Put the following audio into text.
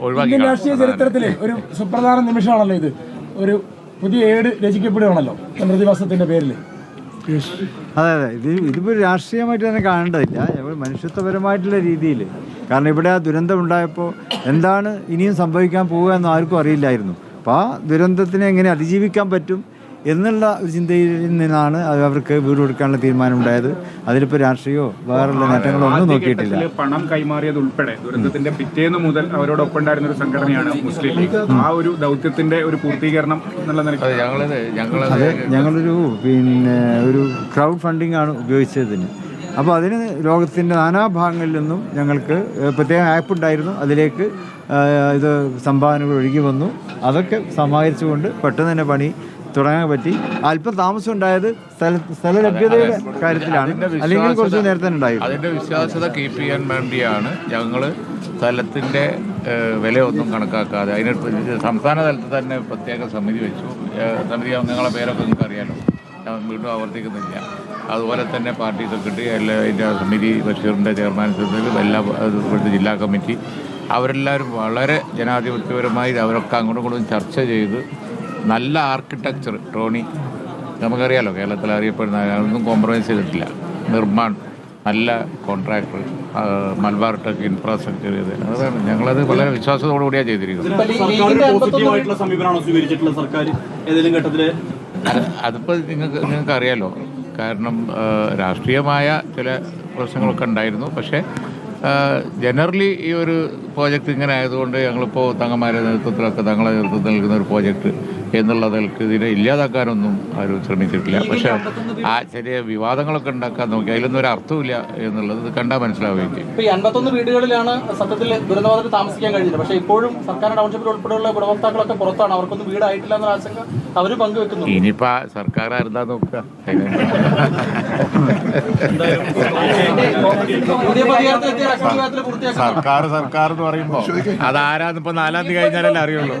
Indian രാഷ്ട്രീയ ചരിത്രത്തിലെ ഒരു സുപ്രധാന നിമിഷമാണല്ലോ ഇത്. ഒരു പുതിയ ഏട് രചിക്കപ്പെടുകയാണല്ലോ പ്രതിഭാസത്തിന്റെ പേരിൽ. അതെ അതെ, ഇതിപ്പോൾ രാഷ്ട്രീയമായിട്ട് തന്നെ കാണേണ്ടതില്ല, മനുഷ്യത്വപരമായിട്ടുള്ള രീതിയിൽ. കാരണം ഇവിടെ ആ ദുരന്തം ഉണ്ടായപ്പോൾ എന്താണ് ഇനിയും സംഭവിക്കാൻ പോവുക എന്ന് ആർക്കും അറിയില്ലായിരുന്നു. അപ്പോൾ ആ ദുരന്തത്തിനെ എങ്ങനെ അതിജീവിക്കാൻ പറ്റും എന്നുള്ള ഒരു ചിന്തയിൽ നിന്നാണ് അവർക്ക് വീട് കൊടുക്കാനുള്ള തീരുമാനമുണ്ടായത്. അതിലിപ്പോൾ രാഷ്ട്രീയമോ വേറുള്ള നേട്ടങ്ങളോ ഒന്നും നോക്കിയിട്ടില്ല. പണം കൈമാറിയത് ഉൾപ്പെടെ ദുരന്തത്തിന്റെ പിറ്റേന്ന് മുതൽ അവരോടൊപ്പം ഉണ്ടായിരുന്ന ഒരു സംഘടനയാണ് മുസ്ലിം ലീഗ്. ആ ഒരു ദൗത്യത്തിന്റെ ഒരു പൂർത്തീകരണം എന്നുള്ള നിലയ്ക്ക് ഞങ്ങളൊരു ഒരു ക്രൗഡ് ഫണ്ടിങ് ആണ് ഉപയോഗിച്ചതിന്. അപ്പോൾ അതിന് ലോകത്തിൻ്റെ നാനാഭാഗങ്ങളിൽ നിന്നും ഞങ്ങൾക്ക് പ്രത്യേക ആപ്പ് ഉണ്ടായിരുന്നു. അതിലേക്ക് ഇത് സംഭാവനകൾ ഒഴുകി വന്നു. അതൊക്കെ സമാഹരിച്ചുകൊണ്ട് പെട്ടെന്ന് തന്നെ പണി തുടങ്ങാൻ പറ്റി. അല്പം താമസം ഉണ്ടായത് സ്ഥല ലഭ്യതയുടെ കാര്യത്തിലാണ്, അല്ലെങ്കിൽ കുറച്ച് നേരത്തെ ഉണ്ടായിരുന്നു. അതിൻ്റെ വിശ്വാസ്യത കീപ്പ് ചെയ്യാൻ വേണ്ടിയാണ് ഞങ്ങൾ സ്ഥലത്തിൻ്റെ വിലയൊന്നും കണക്കാക്കാതെ അതിന് സംസ്ഥാന തലത്തിൽ തന്നെ പ്രത്യേക സമിതി വെച്ചു. സമിതി അംഗങ്ങളെ പേരൊക്കെ നിങ്ങൾക്ക് അറിയാലോ, ഞാൻ വീണ്ടും ആവർത്തിക്കുന്നില്ല. അതുപോലെ തന്നെ പാർട്ടി സെക്രട്ടറി, അതിൻ്റെ സമിതി ബഷീറിൻ്റെ ചെയർമാൻ, എല്ലാ ഇവിടുത്തെ ജില്ലാ കമ്മിറ്റി, അവരെല്ലാവരും വളരെ ജനാധിപത്യപരമായി അവരൊക്കെ അങ്ങോട്ടും ഇങ്ങോട്ടും ചർച്ച ചെയ്ത് നല്ല ആർക്കിടെക്ചർ, ടോണി നമുക്കറിയാലോ കേരളത്തിൽ അറിയപ്പെടുന്ന, ഒന്നും കോംപ്രമൈസ് ചെയ്തിട്ടില്ല. നിർമ്മാൺ നല്ല കോൺട്രാക്ടർ, മലബാർ ടെക് ഇൻഫ്രാസ്ട്രക്ചർ ചെയ്ത്, അതാണ് ഞങ്ങളത് വളരെ വിശ്വാസത്തോടു കൂടിയാണ് ചെയ്തിരിക്കുന്നത്. അതിപ്പോൾ നിങ്ങൾക്ക് അറിയാലോ, കാരണം രാഷ്ട്രീയമായ ചില പ്രശ്നങ്ങളൊക്കെ ഉണ്ടായിരുന്നു. പക്ഷേ ജനറലി ഈ ഒരു പ്രോജക്റ്റ് ഇങ്ങനെ ആയതുകൊണ്ട് ഞങ്ങളിപ്പോൾ തങ്ങന്മാരുടെ നേതൃത്വത്തിലൊക്കെ തങ്ങളെ നേതൃത്വത്തിൽ നൽകുന്ന ഒരു പ്രോജക്റ്റ് എന്നുള്ളതിൽക്ക് ഇതിനെ ഇല്ലാതാക്കാനൊന്നും ആരും ശ്രമിച്ചിട്ടില്ല. പക്ഷേ ആ ചെറിയ വിവാദങ്ങളൊക്കെ ഉണ്ടാക്കാൻ നോക്കി, അതിലൊന്നും ഒരു അർത്ഥമില്ല എന്നുള്ളത് ഇത് കണ്ടാൽ മനസ്സിലാവുകയും ചെയ്യും. ഇപ്പോൾ 51 വീടുകളിലാണ് സത്യത്തിൽ ദുരന്തബാധിതർക്ക് താമസിക്കാൻ കഴിഞ്ഞത്. പക്ഷേ ഇപ്പോഴും സർക്കാർ ടൗൺഷിപ്പിൽ ഉൾപ്പെടെയുള്ള ഗുണഭോക്താക്കളൊക്കെ പുറത്താണ്, അവർക്കൊന്നും വീടായിട്ടില്ല എന്ന ആശങ്ക അവർ പങ്കുവെക്കുന്നു. ഇനിയിപ്പോൾ സർക്കാർ ആരുതാ നോക്കുക. സർക്കാർ എന്ന് പറയുമ്പോൾ അതാരാന്നിപ്പോൾ 4-ാം തീയതി കഴിഞ്ഞാലല്ലേ അറിയുള്ളൂ.